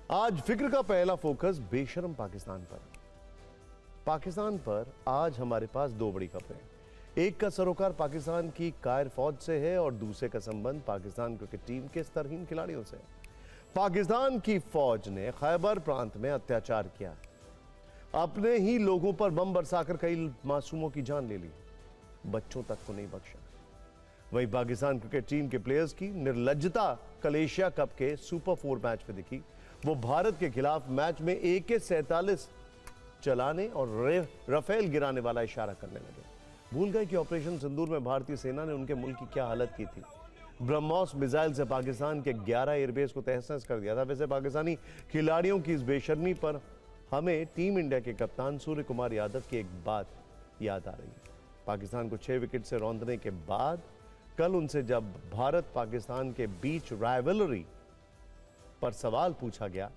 आज फिक्र का पहला फोकस बेशरम पाकिस्तान पर। पाकिस्तान पर आज हमारे पास दो बड़ी खबरें। एक का सरोकार पाकिस्तान की कायर फौज से है और दूसरे का संबंध पाकिस्तान क्रिकेट टीम के स्तरहीन खिलाड़ियों से। पाकिस्तान की फौज ने खैबर प्रांत में अत्याचार किया, अपने ही लोगों पर बम बरसाकर कई मासूमों की जान ले ली, बच्चों तक को नहीं बख्शा। वहीं पाकिस्तान क्रिकेट टीम के प्लेयर्स की निर्लज्जता कल एशिया कप के सुपर 4 मैच में दिखी। वो भारत के खिलाफ मैच में AK-47 चलाने और राफेल गिराने वाला इशारा करने लगे। भूल गए कि ऑपरेशन सिंदूर में भारतीय सेना ने उनके मुल्क की क्या हालत की थी। ब्रह्मोस मिसाइल से पाकिस्तान के 11 एयरबेस को तहस-नहस कर दिया था। वैसे पाकिस्तानी खिलाड़ियों की इस बेशर्मी पर हमें टीम इंडिया के कप्तान सूर्य कुमार यादव की एक बात याद आ रही है। पाकिस्तान को 6 विकेट से रौंदने के बाद कल उनसे जब भारत पाकिस्तान के बीच राइवलरी पर सवाल पूछा गया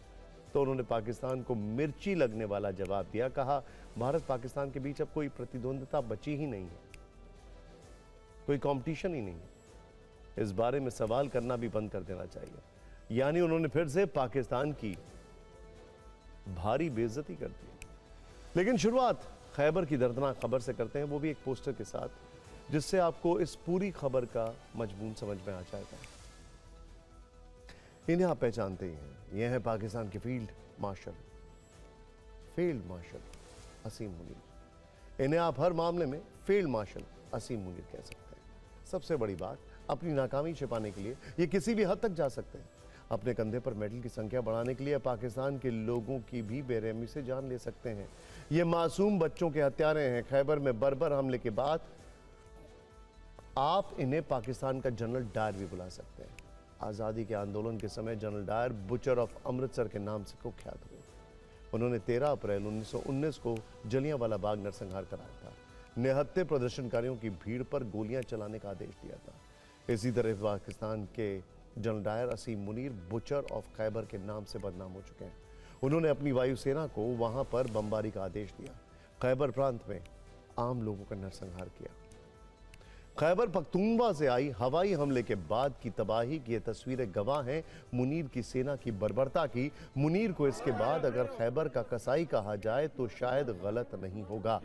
तो उन्होंने पाकिस्तान को मिर्ची लगने वाला जवाब दिया। कहा, भारत पाकिस्तान के बीच अब कोई प्रतिद्वंद्विता बची ही नहीं है, कोई कंपटीशन ही नहीं है। इस बारे में सवाल करना भी बंद कर देना चाहिए। यानी उन्होंने फिर से पाकिस्तान की भारी बेइज्जती कर दी। लेकिन शुरुआत खैबर की दर्दनाक खबर से करते हैं, वो भी एक पोस्टर के साथ, जिससे आपको इस पूरी खबर का मजमून समझ में आ जाएगा। इन्हें आप पहचानते ही हैं, यह है पाकिस्तान के फील्ड मार्शल असीम मुनीर। इन्हें आप हर मामले में फील्ड मार्शल असीम मुनीर कह सकते हैं। सबसे बड़ी बात, अपनी नाकामी छिपाने के लिए ये किसी भी हद तक जा सकते हैं। अपने कंधे पर मेडल की संख्या बढ़ाने के लिए पाकिस्तान के लोगों की भी बेरहमी से जान ले सकते हैं। ये मासूम बच्चों के हत्यारे हैं। खैबर में बर्बर हमले के बाद आप इन्हें पाकिस्तान का जनरल डायर भी बुला सकते हैं। आज़ादी के आंदोलन के समय General Dyer butcher of Amritsar के नाम से कुख्यात हुए। उन्होंने 13 अप्रैल 1919 को जलियांवाला बाग नरसंहार कराया था। निहत्थे प्रदर्शनकारियों की भीड़ पर गोलियां चलाने का आदेश दिया था। इसी तरह पाकिस्तान के General Dyer Asim Munir butcher of Khyber के नाम से बदनाम हो चुके हैं। उन्होंने अपनी वायुसेना को वहां पर बमबारी का आदेश दिया। खैबर प्रांत में आम लोगों का नरसंहार किया। खैबर पख्तूनख्वा से आई हवाई हमले के बाद की तबाही की ये तस्वीरें गवाह हैं मुनीर की सेना की बर्बरता की। मुनीर को इसके बाद अगर खैबर का कसाई कहा जाए तो शायद गलत नहीं होगा।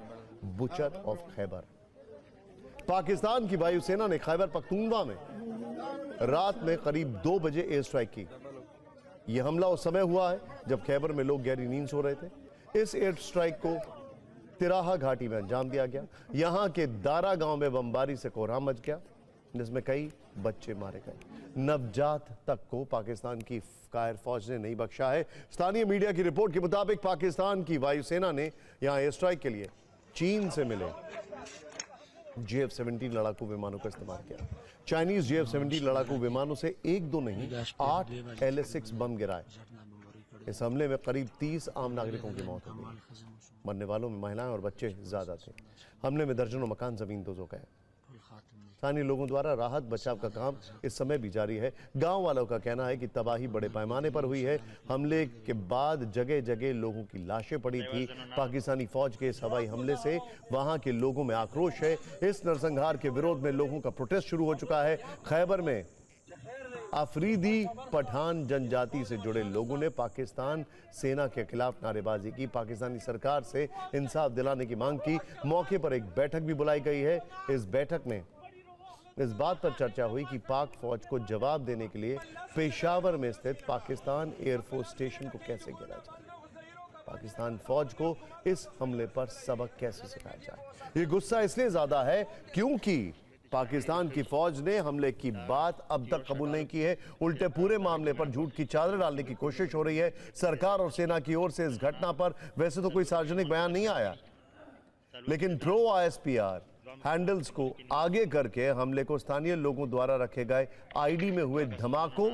Butcher of Khyber. पाकिस्तान की वायुसेना ने खैबर पख्तूनख्वा में रात में करीब 2 बजे एयर स्ट्राइक की। यह हमला उस समय हुआ है जब खैबर में लोग गहरी नींद सो रहे थे। इस एयर स्ट्राइक को तिराहा घाटी में अंजाम दिया गया। यहां के दारा गांव में बमबारी से कोहराम मच गया, जिसमें कई बच्चे मारे गए। नवजात तक को पाकिस्तान की कायर फौज ने नहीं बख्शा है। स्थानीय मीडिया की रिपोर्ट के मुताबिक पाकिस्तान की वायुसेना ने यहां एयर स्ट्राइक के लिए चीन से मिले JF-17 लड़ाकू विमानों का इस्तेमाल किया। चाइनीज JF-17 लड़ाकू विमानों से 1-2 नहीं 8 LS-6 बम गिराए। इस हमले में करीब 30 आम नागरिकों की मौत हो गई। मरने वालों में महिलाएं और बच्चे ज्यादा थे। हमले में दर्जनों मकान जमीन दोज हो गए। स्थानीय लोगों द्वारा राहत बचाव का काम इस समय भी जारी है। गांव वालों का कहना है कि तबाही बड़े पैमाने पर हुई है। हमले के बाद जगह जगह लोगों की लाशें पड़ी थी। पाकिस्तानी फौज के इस हवाई हमले से वहां के लोगों में आक्रोश है। इस नरसंहार के विरोध में लोगों का प्रोटेस्ट शुरू हो चुका है। खैबर में अफरीदी पठान जनजाति से जुड़े लोगों ने पाकिस्तान सेना के खिलाफ नारेबाजी की। पाकिस्तानी सरकार से इंसाफ दिलाने की मांग की। मौके पर एक बैठक भी बुलाई गई है। इस बैठक में इस बात पर चर्चा हुई कि पाक फौज को जवाब देने के लिए पेशावर में स्थित पाकिस्तान एयरफोर्स स्टेशन को कैसे घेरा जाए। पाकिस्तान फौज को इस हमले पर सबक कैसे सिखाया जाए। ये गुस्सा इसलिए ज्यादा है क्योंकि पाकिस्तान की फौज ने हमले की बात अब तक कबूल नहीं की है। उल्टे पूरे मामले पर झूठ की चादर डालने की कोशिश हो रही है। सरकार और सेना की ओर से इस घटना पर वैसे तो कोई सार्वजनिक बयान नहीं आया, लेकिन प्रो ISPR हैंडल्स को आगे करके हमले को स्थानीय लोगों द्वारा रखे गए ID में हुए धमाकों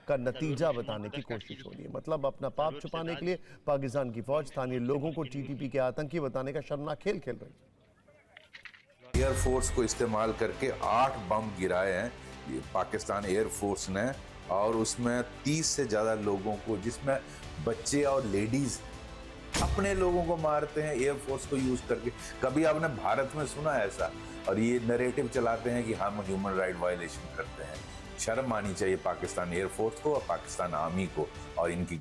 का नतीजा बताने की कोशिश हो रही है। मतलब अपना पाप छुपाने के लिए पाकिस्तान की फौज स्थानीय लोगों को TTP के आतंकी बताने का शर्मनाक खेल खेल रही है। एयरफोर्स को इस्तेमाल करके 8 बम गिराए हैं ये पाकिस्तान एयरफोर्स ने, और उसमें 30 से ज्यादा लोगों को, जिसमें बच्चे और लेडीज अपने लोगों को मारते हैं एयरफोर्स को यूज करके। कभी आपने भारत में सुना है ऐसा? और ये नैरेटिव चलाते हैं कि हम ह्यूमन राइट वायलेशन करते हैं। शर्म आनी चाहिए पाकिस्तान एयरफोर्स को और पाकिस्तान आर्मी को और इनकी